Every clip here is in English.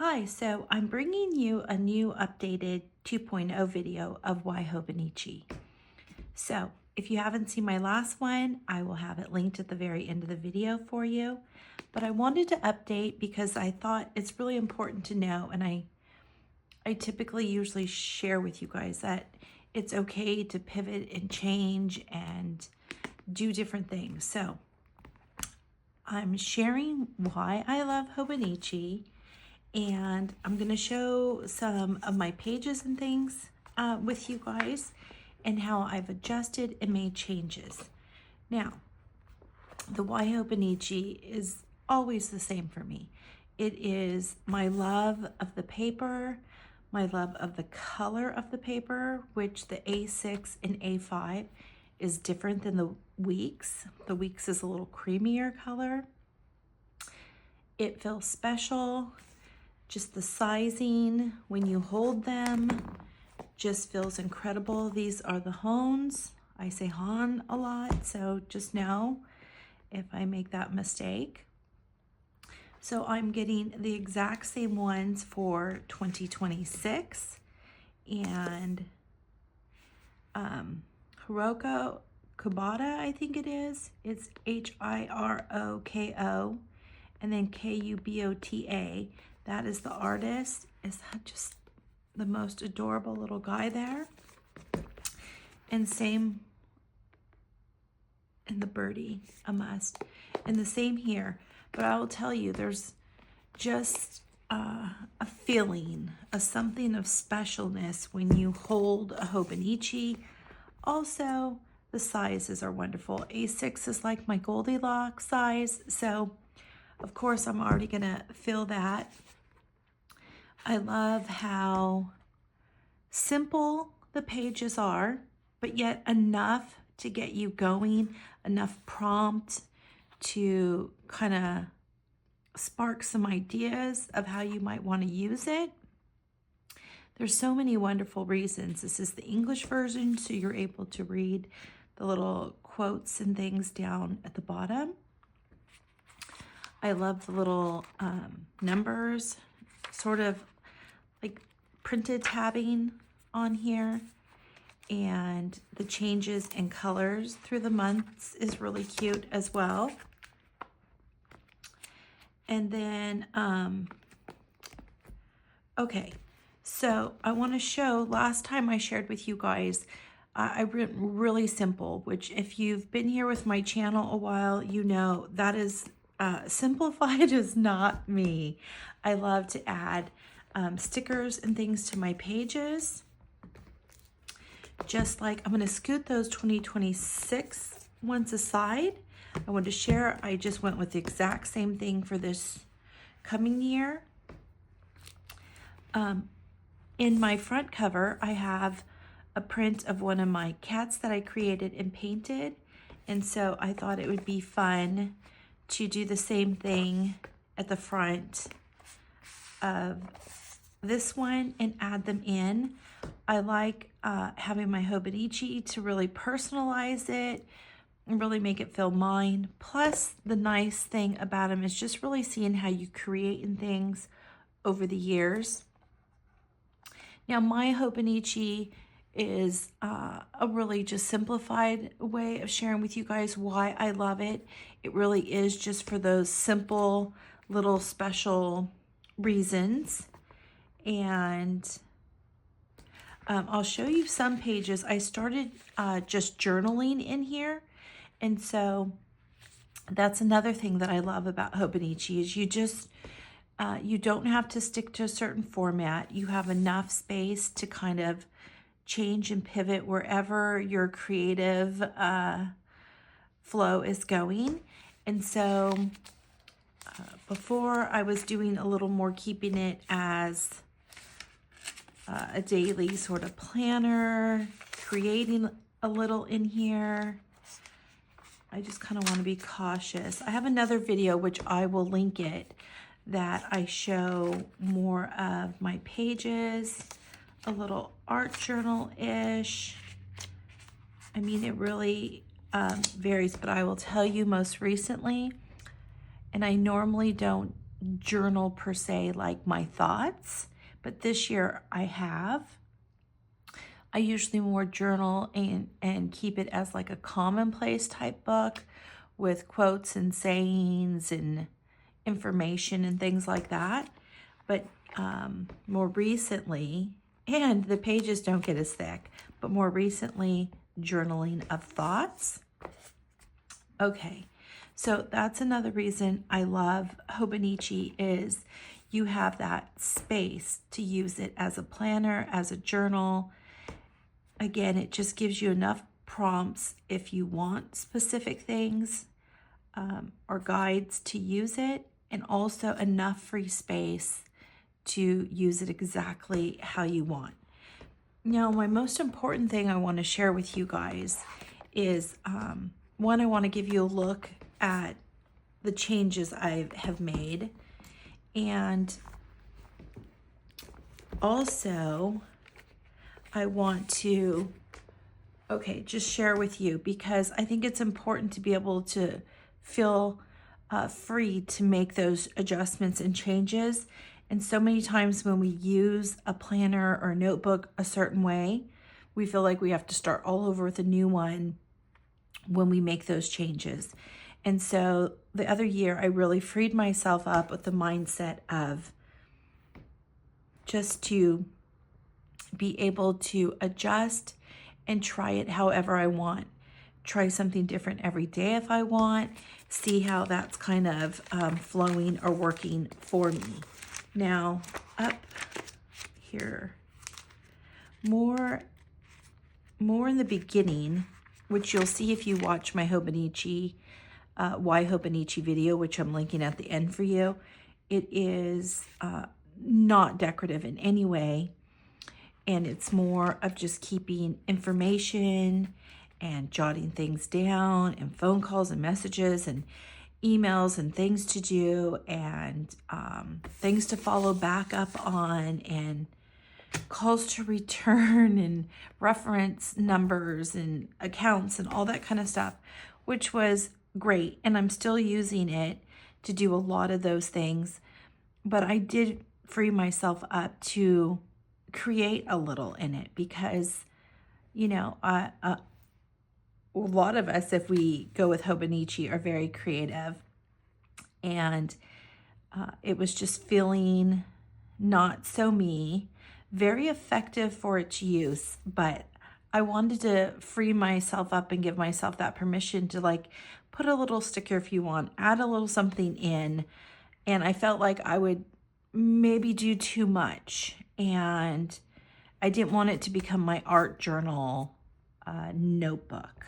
Hi, so I'm bringing you a new updated 2.0 video of why Hobonichi. So if you haven't seen my last one, I will have it linked at the very end of the video for you. But I wanted to update because I thought it's really important to know, and I typically usually share with you guys that it's okay to pivot and change and do different things. So I'm sharing why I love Hobonichi, and I'm going to show some of my pages and things with you guys and how I've adjusted and made changes. Now, the why Hobonichi is always the same for me. It is my love of the paper, my love of the color of the paper, which the A6 and A5 is different than the Weeks. The Weeks is a little creamier color. It feels special. Just the sizing, when you hold them, just feels incredible. These are the Hones. I say Hon a lot, so just know if I make that mistake. So I'm getting the exact same ones for 2026. And Hiroko Kubota, I think it is. It's Hiroko, and then Kubota. That is the artist. Is that just the most adorable little guy there? And same in the birdie, a must. And the same here. But I will tell you, there's just a feeling, something of specialness when you hold a Hobonichi. Also, the sizes are wonderful. A6 is like my Goldilocks size. So, of course, I'm already going to fill that. I love how simple the pages are, but yet enough to get you going, enough prompt to kind of spark some ideas of how you might want to use it. There's so many wonderful reasons. This is the English version, so you're able to read the little quotes and things down at the bottom. I love the little numbers, sort of like printed tabbing on here, and the changes in colors through the months is really cute as well. And then, okay, so I want to show, last time I shared with you guys, I went really simple, which if you've been here with my channel a while, you know that is simplified is not me. I love to add stickers and things to my pages. Just like I'm going to scoot those 2026 ones aside. I want to share, I just went with the exact same thing for this coming year. In my front cover, I have a print of one of my cats that I created and painted. And so I thought it would be fun to do the same thing at the front of this one and add them in. I like having my Hobonichi to really personalize it and really make it feel mine. Plus, the nice thing about them is just really seeing how you create in things over the years. Now, my Hobonichi is a really just simplified way of sharing with you guys why I love it. It really is just for those simple little special reasons. And I'll show you some pages. I started just journaling in here. And so that's another thing that I love about Hobonichi is you just, you don't have to stick to a certain format. You have enough space to kind of change and pivot wherever your creative flow is going. And so before I was doing a little more keeping it as a daily sort of planner, creating a little in here. I just kind of want to be cautious. I have another video, which I will link it, that I show more of my pages, a little art journal-ish. I mean, it really varies, but I will tell you most recently, and I normally don't journal per se, like my thoughts, but this year I have. I usually more journal and keep it as like a commonplace type book with quotes and sayings and information and things like that. But more recently, and the pages don't get as thick, but more recently, journaling of thoughts. Okay, so that's another reason I love Hobonichi is you have that space to use it as a planner, as a journal. Again, it just gives you enough prompts if you want specific things or guides to use it, and also enough free space to use it exactly how you want. Now, my most important thing I want to share with you guys is one, I want to give you a look at the changes I have made, and also I want to just share with you, because I think it's important to be able to feel free to make those adjustments and changes. And so many times when we use a planner or a notebook a certain way, we feel like we have to start all over with a new one when we make those changes. And so the other year, I really freed myself up with the mindset of just to be able to adjust and try it however I want. Try something different every day if I want. See how that's kind of flowing or working for me. Now, up here, more in the beginning, which you'll see if you watch my Hobonichi, Why Hobonichi video, which I'm linking at the end for you. It is not decorative in any way, and it's more of just keeping information and jotting things down and phone calls and messages and emails and things to do and things to follow back up on and calls to return and reference numbers and accounts and all that kind of stuff, which was great. And I'm still using it to do a lot of those things. But I did free myself up to create a little in it because, you know, a lot of us, if we go with Hobonichi, are very creative. And it was just feeling not so me, very effective for its use, but I wanted to free myself up and give myself that permission to like put a little sticker if you want, add a little something in. And I felt like I would maybe do too much, and I didn't want it to become my art journal notebook.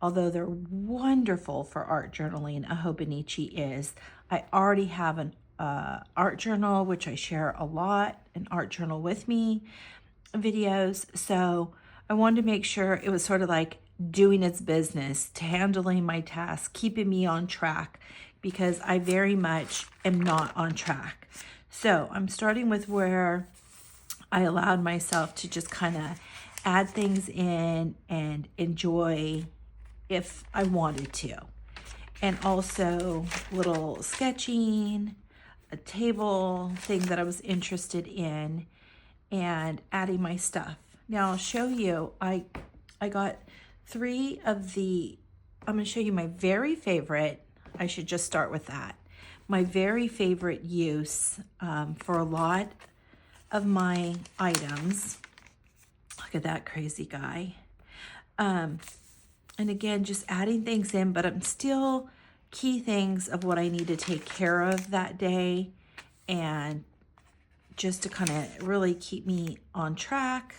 Although they're wonderful for art journaling, a Hobonichi is. I already have an art journal, which I share a lot, an art journal with me videos. So I wanted to make sure it was sort of like doing its business, to handling my tasks, keeping me on track, because I very much am not on track. So I'm starting with where I allowed myself to just kind of add things in and enjoy if I wanted to. And also little sketching, a table thing that I was interested in, and adding my stuff. Now I'll show you, I got 3 of the, I'm going to show you my very favorite. I should just start with that. My very favorite use for a lot of my items. Look at that crazy guy. And again, just adding things in, but I'm still key things of what I need to take care of that day, and just to kind of really keep me on track.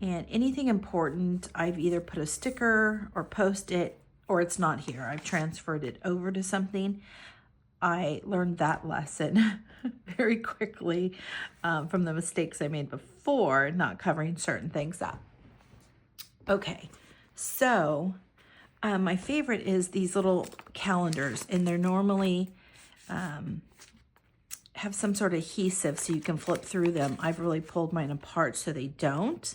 And anything important, I've either put a sticker or post it, or it's not here. I've transferred it over to something. I learned that lesson very quickly from the mistakes I made before, not covering certain things up. Okay, so my favorite is these little calendars, and they're normally have some sort of adhesive so you can flip through them. I've really pulled mine apart so they don't.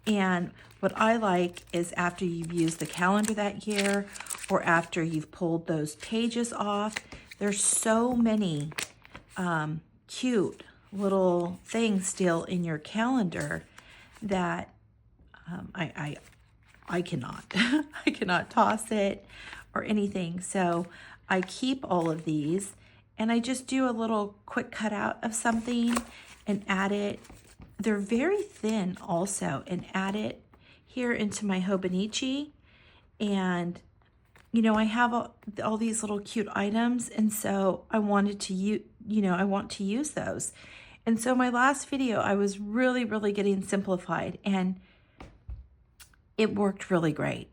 And what I like is after you've used the calendar that year, or after you've pulled those pages off, There's so many cute little things still in your calendar that I cannot. I cannot toss it or anything. So I keep all of these and I just do a little quick cutout of something and add it. They're very thin also, and add it here into my Hobonichi. And you know, I have all these little cute items, and so I wanted to I want to use those. And so my last video, I was really getting simplified, and it worked really great.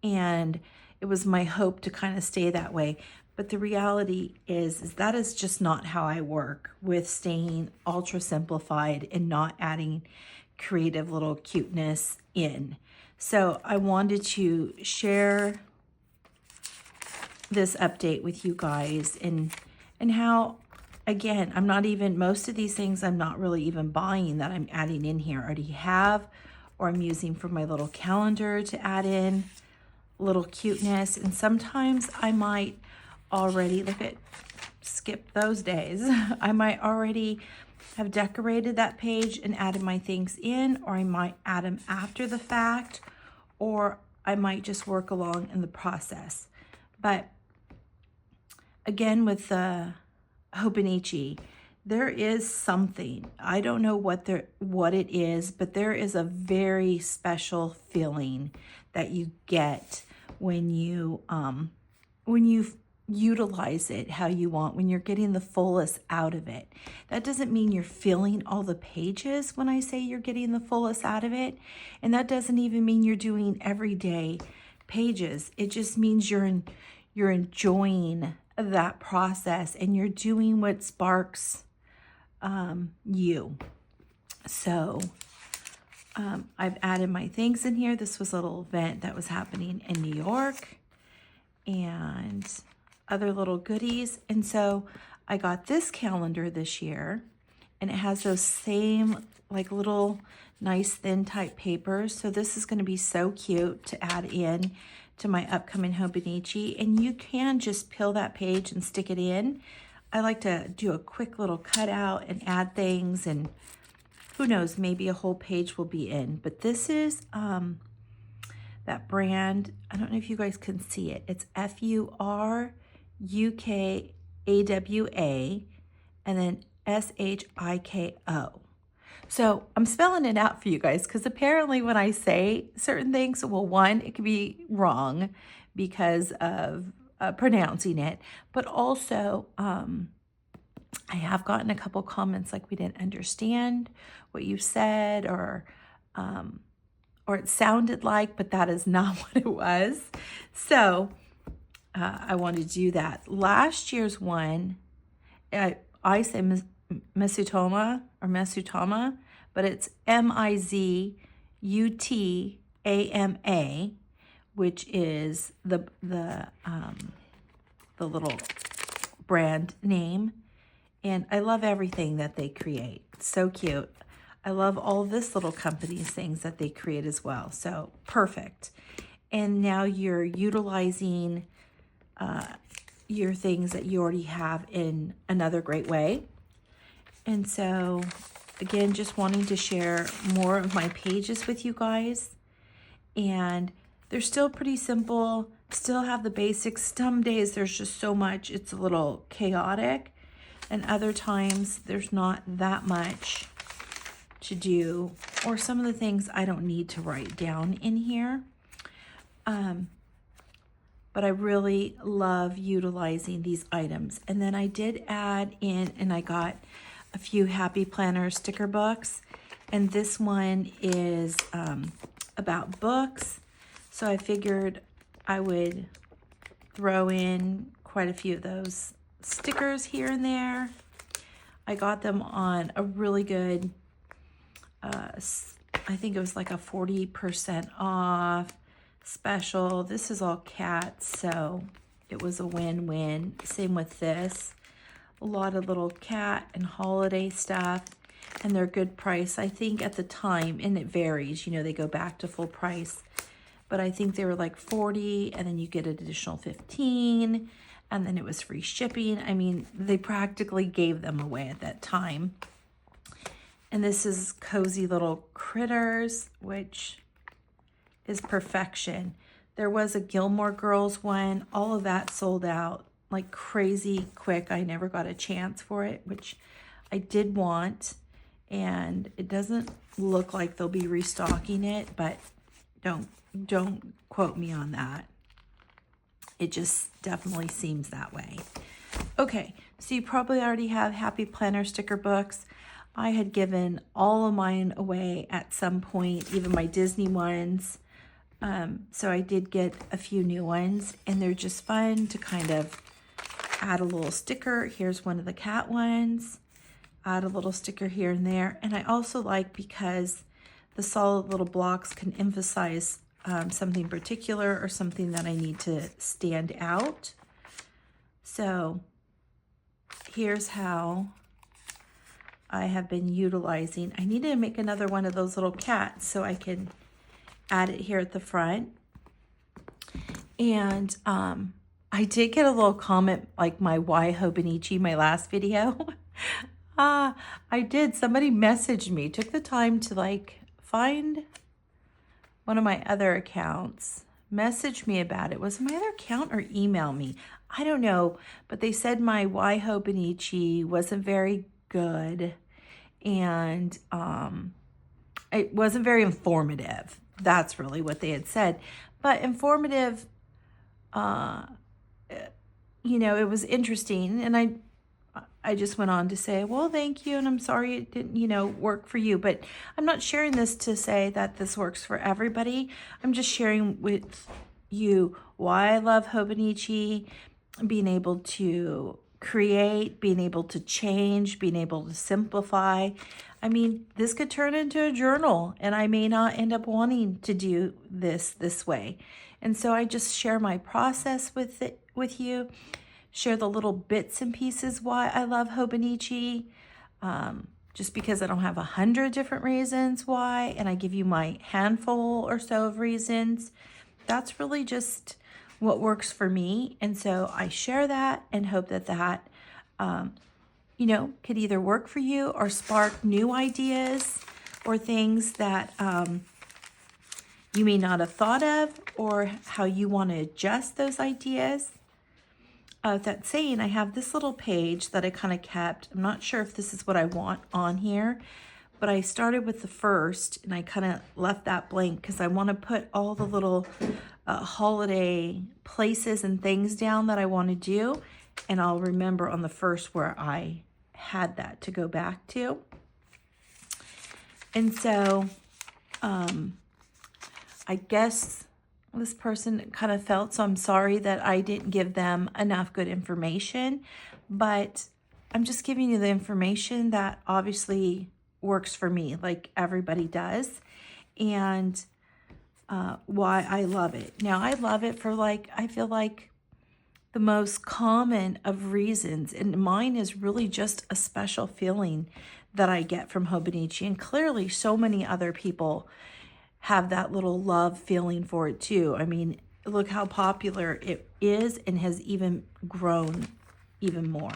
And it was my hope to kind of stay that way. But the reality is that is just not how I work with staying ultra simplified and not adding creative little cuteness in. So I wanted to share this update with you guys and how, again, I'm not even, most of these things I'm not really even buying that I'm adding in here. I already have, or I'm using for my little calendar to add in little cuteness. And sometimes I might already, skip those days. I might already have decorated that page and added my things in, or I might add them after the fact, or I might just work along in the process. But again, with the Hobonichi, there is something, I don't know what it is, but there is a very special feeling that you get when you utilize it how you want, when you're getting the fullest out of it. That doesn't mean you're filling all the pages when I say you're getting the fullest out of it. And that doesn't even mean you're doing everyday pages. It just means you're enjoying that process and you're doing what sparks you. So I've added my things in here. This was a little event that was happening in New York and other little goodies. And so I got this calendar this year, and it has those same like little nice thin type papers. So this is going to be so cute to add in to my upcoming Hobonichi. And you can just peel that page and stick it in. I like to do a quick little cutout and add things, and who knows, maybe a whole page will be in. But this is that brand. I don't know if you guys can see it. It's FURUKAWA and then SHIKO. So I'm spelling it out for you guys because apparently when I say certain things, well, one, it could be wrong because of pronouncing it, but also I have gotten a couple comments like we didn't understand what you said, or it sounded like, but that is not what it was. So I wanted to do that. Last year's one, I say Mizutama or Mesutama, but it's MIZUTAMA, which is the little brand name. And I love everything that they create. So cute. I love all this little company's things that they create as well. So perfect. And now you're utilizing your things that you already have in another great way. And so again, just wanting to share more of my pages with you guys. And they're still pretty simple, still have the basics. Some days there's just so much, it's a little chaotic. And other times there's not that much to do, or some of the things I don't need to write down in here. But I really love utilizing these items. And then I did add in, and I got a few Happy Planner sticker books. And this one is about books. So I figured I would throw in quite a few of those stickers here and there. I got them on a really good, I think it was like a 40% off special. This is all cats, so it was a win-win. Same with this. A lot of little cat and holiday stuff, and they're good price. I think at the time, and it varies, you know, they go back to full price, but I think they were like 40, and then you get an additional 15, and then it was free shipping. I mean, they practically gave them away at that time. And this is Cozy Little Critters, which is perfection. There was a Gilmore Girls one. All of that sold out like crazy quick. I never got a chance for it, which I did want. And it doesn't look like they'll be restocking it, but don't quote me on that. It just definitely seems that way. Okay, so you probably already have Happy Planner sticker books. I had given all of mine away at some point, even my Disney ones. So I did get a few new ones, and they're just fun to kind of add a little sticker. Here's one of the cat ones. Add a little sticker here and there. And I also like because the solid little blocks can emphasize something particular or something that I need to stand out. So here's how I have been utilizing. I need to make another one of those little cats so I can add it here at the front. And I did get a little comment like my why Hobonichi, my last video. I did. Somebody messaged me, took the time to like find one of my other accounts, messaged me about it. Was it my other account or email me? I don't know, but they said my why Hobonichi wasn't very good, and it wasn't very informative. That's really what they had said. But informative, you know, it was interesting, and I just went on to say, well, thank you, and I'm sorry it didn't, you know, work for you. But I'm not sharing this to say that this works for everybody. I'm just sharing with you why I love Hobonichi, being able to create, being able to change, being able to simplify. I mean, this could turn into a journal, and I may not end up wanting to do this way. And so I just share my process with you. Share the little bits and pieces why I love Hobonichi, just because I don't have 100 different reasons why, and I give you my handful or so of reasons. That's really just what works for me, and so I share that and hope that you know, could either work for you or spark new ideas or things that you may not have thought of, or how you want to adjust those ideas. That saying, I have this little page that I kind of kept. I'm not sure if this is what I want on here, but I started with the first and I kind of left that blank because I want to put all the little holiday places and things down that I want to do. And I'll remember on the first where I had that to go back to. And so I guess this person kind of felt, so I'm sorry that I didn't give them enough good information, but I'm just giving you the information that obviously works for me, like everybody does, and why I love it. Now, I love it for like, I feel like the most common of reasons, and mine is really just a special feeling that I get from Hobonichi, and clearly so many other people have that little love feeling for it too. I mean, look how popular it is and has even grown even more.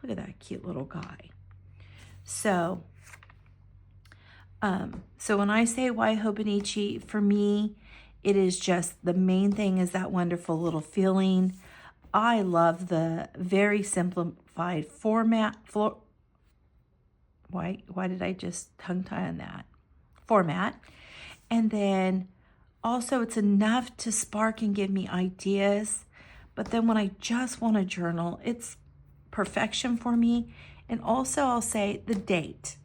Look at that cute little guy. So, so when I say why Hobonichi, for me, it is just the main thing is that wonderful little feeling. I love the very simplified format. Why did I just tongue tie on that? Format. And then also it's enough to spark and give me ideas. But then when I just want to journal, it's perfection for me. And also I'll say the date.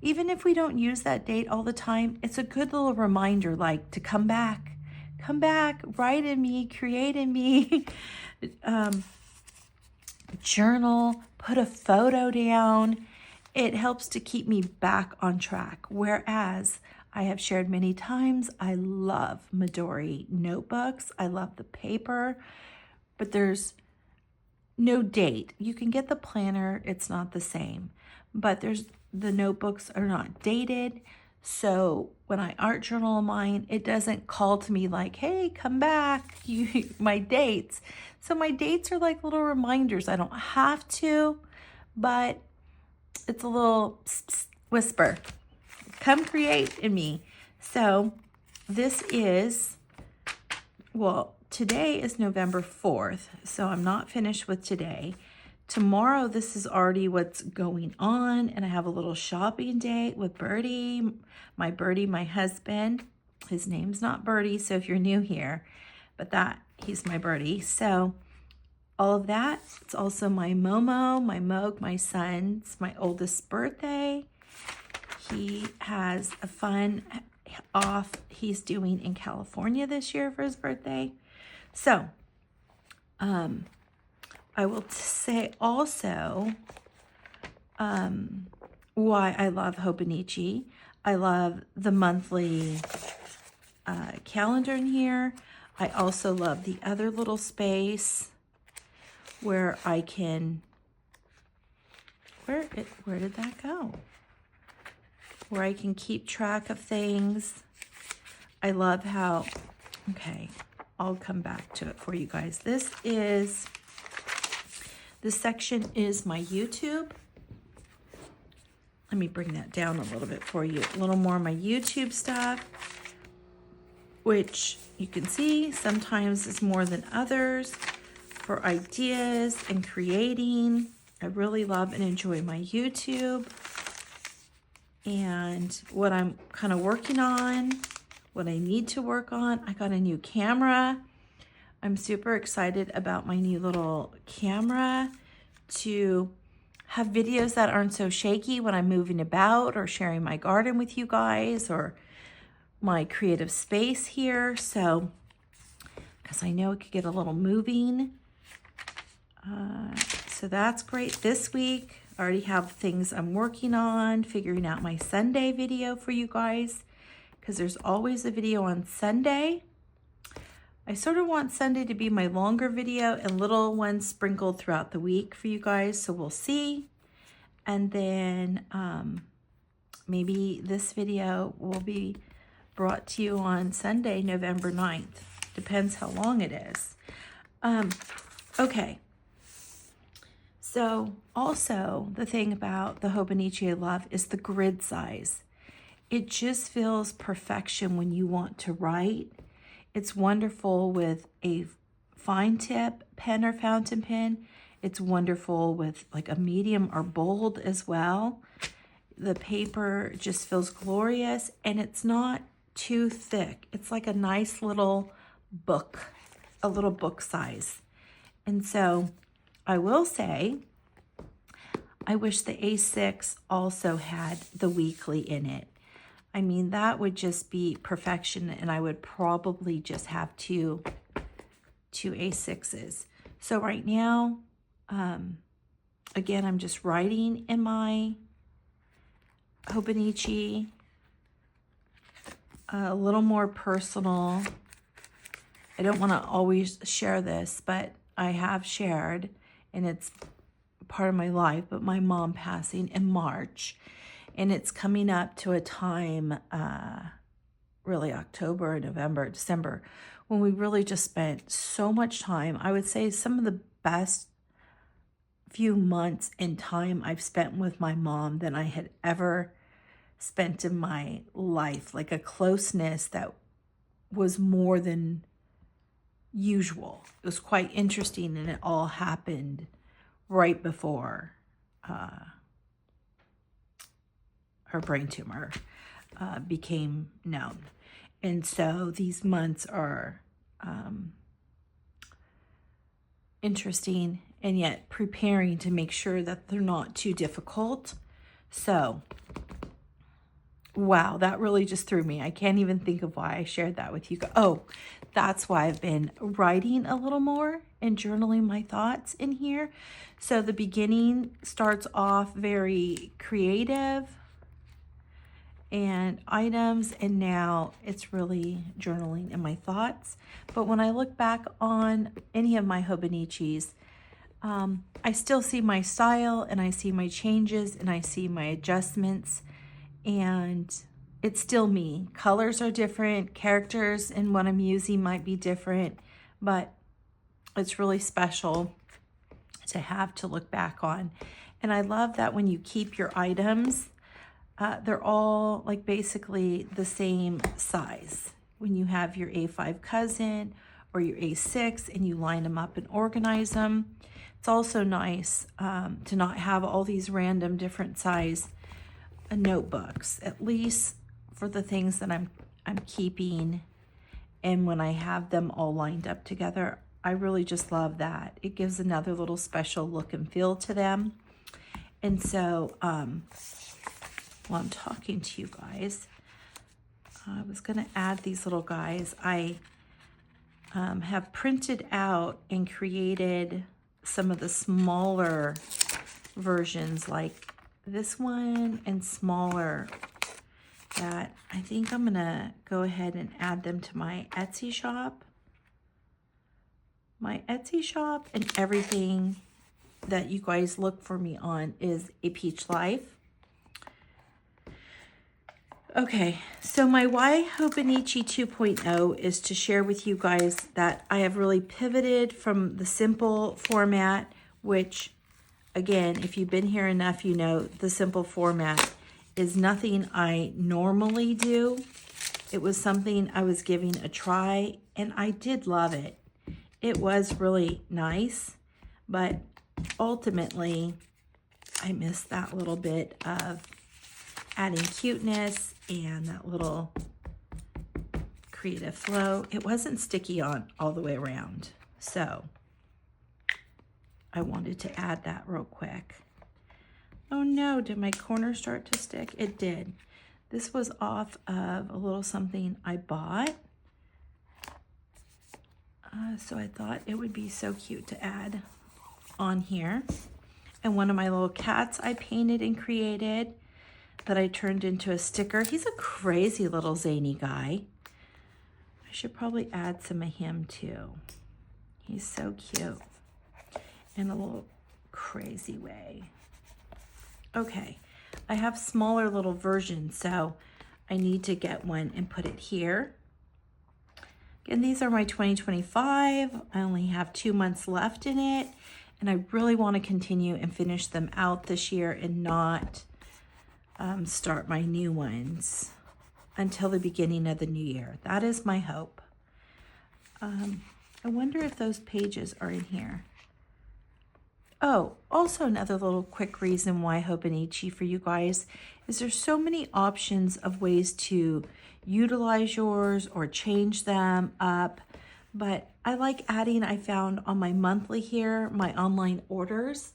Even if we don't use that date all the time, it's a good little reminder, like to come back, write in me, create in me, journal, put a photo down. It helps to keep me back on track. Whereas I have shared many times, I love Midori notebooks. I love the paper, but there's no date. You can get the planner, it's not the same, but the notebooks are not dated. So when I art journal on mine, it doesn't call to me like, hey, come back, my dates. So my dates are like little reminders. I don't have to, but it's a little psst, psst, whisper, come create in me. So this is, well, today is November 4th, so I'm not finished with today. Tomorrow, this is already what's going on, and I have a little shopping date with Birdie, my husband. His name's not Birdie, so if you're new here, but he's my Birdie. So all of that. It's also my Momo, my Moog, my son's, my oldest birthday. He has a fun off he's doing in California this year for his birthday. So, I will say also why I love Hobonichi. I love the monthly calendar in here. I also love the other little space where I can, where did that go? Where I can keep track of things. I love how, okay, I'll come back to it for you guys. This section is my YouTube. Let me bring that down a little bit for you. A little more of my YouTube stuff, which you can see sometimes is more than others for ideas and creating. I really love and enjoy my YouTube and what I'm kind of working on, what I need to work on. I got a new camera. I'm super excited about my new little camera to have videos that aren't so shaky when I'm moving about or sharing my garden with you guys or my creative space here. So, because I know it could get a little moving. So that's great. This week, I already have things I'm working on, figuring out my Sunday video for you guys, because there's always a video on Sunday. I sort of want Sunday to be my longer video and little ones sprinkled throughout the week for you guys, so we'll see. And then maybe this video will be brought to you on Sunday, November 9th. Depends how long it is. Okay. So also the thing about the Hobonichi I love is the grid size. It just feels perfection when you want to write. It's wonderful with a fine tip pen or fountain pen. It's wonderful with like a medium or bold as well. The paper just feels glorious and it's not too thick. It's like a nice little book, a little book size. And so I will say, I wish the A6 also had the weekly in it. I mean, that would just be perfection, and I would probably just have two A6s. So right now, again, I'm just writing in my Hobonichi, a little more personal. I don't want to always share this, but I have shared, and it's part of my life, but my mom passing in March, and it's coming up to a time, really October, November, December, when we really just spent so much time. I would say some of the best few months in time I've spent with my mom than I had ever spent in my life, like a closeness that was more than usual. It was quite interesting, and it all happened right before her brain tumor became known. And so these months are interesting and yet preparing to make sure that they're not too difficult. So, wow, that really just threw me. I can't even think of why I shared that with you guys. Oh, that's why I've been writing a little more and journaling my thoughts in here. So the beginning starts off very creative and items, and now it's really journaling in my thoughts. But when I look back on any of my Hobonichis, I still see my style, and I see my changes, and I see my adjustments, and it's still me. Colors are different, characters and what I'm using might be different, but it's really special to have to look back on. And I love that when you keep your items, they're all like basically the same size. When you have your A5 cousin or your A6 and you line them up and organize them, it's also nice to not have all these random different size notebooks, at least for the things that I'm keeping. And when I have them all lined up together, I really just love that. It gives another little special look and feel to them. And so while I'm talking to you guys, I was going to add these little guys. I have printed out and created some of the smaller versions like this one and smaller that I think I'm gonna go ahead and add them to my Etsy shop. My Etsy shop and everything that you guys look for me on is A Peach Life. Okay, so my Why Hobonichi 2.0 is to share with you guys that I have really pivoted from the simple format, which again, if you've been here enough, you know the simple format is nothing I normally do. It was something I was giving a try and I did love it. It was really nice, but ultimately I missed that little bit of adding cuteness and that little creative flow. It wasn't sticky on all the way around, so I wanted to add that real quick. Oh no, did my corner start to stick? It did. This was off of a little something I bought. So I thought it would be so cute to add on here. And one of my little cats I painted and created that I turned into a sticker. He's a crazy little zany guy. I should probably add some of him too. He's so cute in a little crazy way. Okay, I have smaller little versions, so I need to get one and put it here. Again, these are my 2025. I only have 2 months left in it, and I really want to continue and finish them out this year and not start my new ones until the beginning of the new year. That is my hope. I wonder if those pages are in here. Oh, also another little quick reason why Hobonichi for you guys is there's so many options of ways to utilize yours or change them up. But I like adding, I found on my monthly here, my online orders,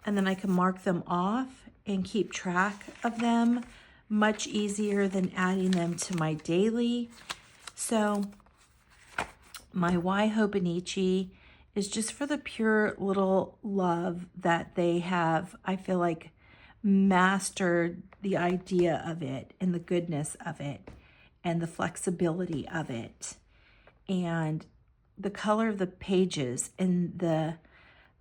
and then I can mark them off and keep track of them much easier than adding them to my daily. So my Why Hobonichi is just for the pure little love that they have, I feel like, mastered the idea of it and the goodness of it and the flexibility of it and the color of the pages and the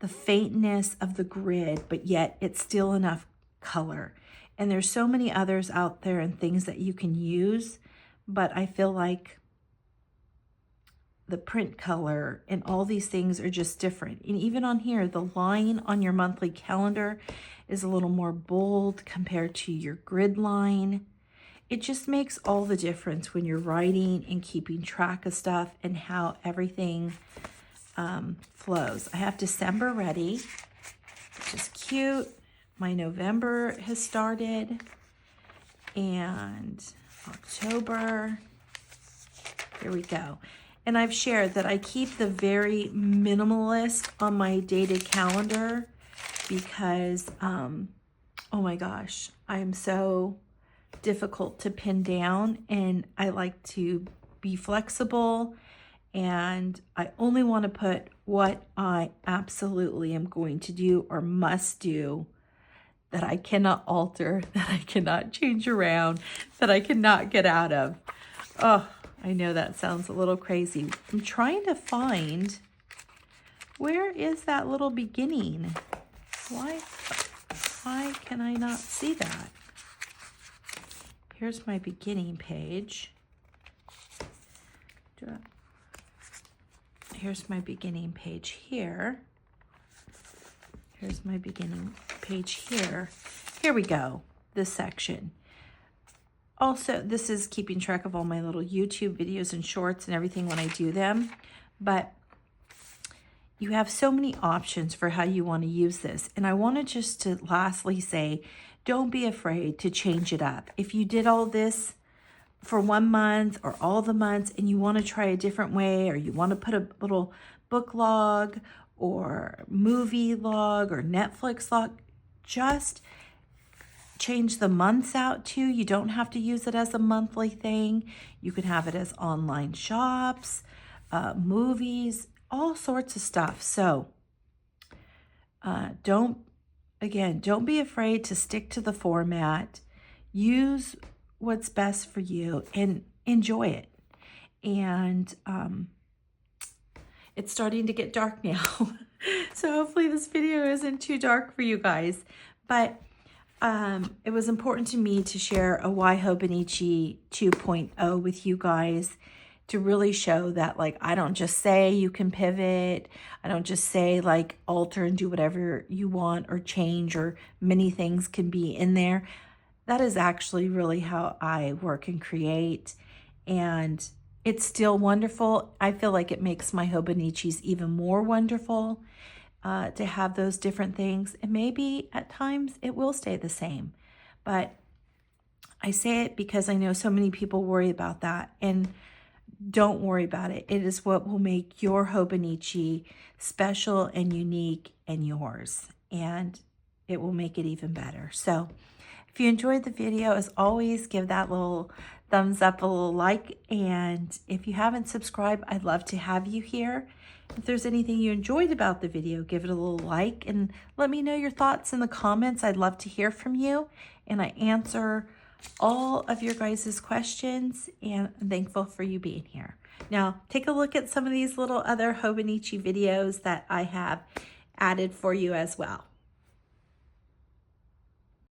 faintness of the grid, but yet it's still enough color. And there's so many others out there and things that you can use, but I feel like the print color and all these things are just different. And even on here, the line on your monthly calendar is a little more bold compared to your grid line. It just makes all the difference when you're writing and keeping track of stuff and how everything flows. I have December ready, which is cute. My November has started, and October, here we go. And I've shared that I keep the very minimalist on my dated calendar because, oh my gosh, I'm so difficult to pin down and I like to be flexible and I only want to put what I absolutely am going to do or must do, that I cannot alter, that I cannot change around, that I cannot get out of. Oh, I know that sounds a little crazy. I'm trying to find, where is that little beginning? Why can I not see that? here's my beginning page. Here's my beginning page here. Here's my beginning page here. Here we go, this section. Also, this is keeping track of all my little YouTube videos and shorts and everything when I do them. But you have so many options for how you want to use this. And I wanted just to lastly say, don't be afraid to change it up. If you did all this for 1 month or all the months and you want to try a different way, or you want to put a little book log or movie log or Netflix log, just change the months out too. You don't have to use it as a monthly thing. You can have it as online shops, movies, all sorts of stuff. So don't be afraid to stick to the format. Use what's best for you and enjoy it. And it's starting to get dark now. So hopefully this video isn't too dark for you guys. But it was important to me to share a Why Hobonichi 2.0 with you guys, to really show that, like, I don't just say you can pivot. I don't just say, like, alter and do whatever you want or change, or many things can be in there. That is actually really how I work and create. And it's still wonderful. I feel like it makes my Hobonichis even more wonderful to have those different things. And maybe at times it will stay the same. But I say it because I know so many people worry about that. And don't worry about it. It is what will make your Hobonichi special and unique and yours. And it will make it even better. So if you enjoyed the video, as always, give that little thumbs up, a little like. And if you haven't subscribed, I'd love to have you here. If there's anything you enjoyed about the video, give it a little like and let me know your thoughts in the comments. I'd love to hear from you. And I answer all of your guys' questions, and I'm thankful for you being here. Now, take a look at some of these little other Hobonichi videos that I have added for you as well.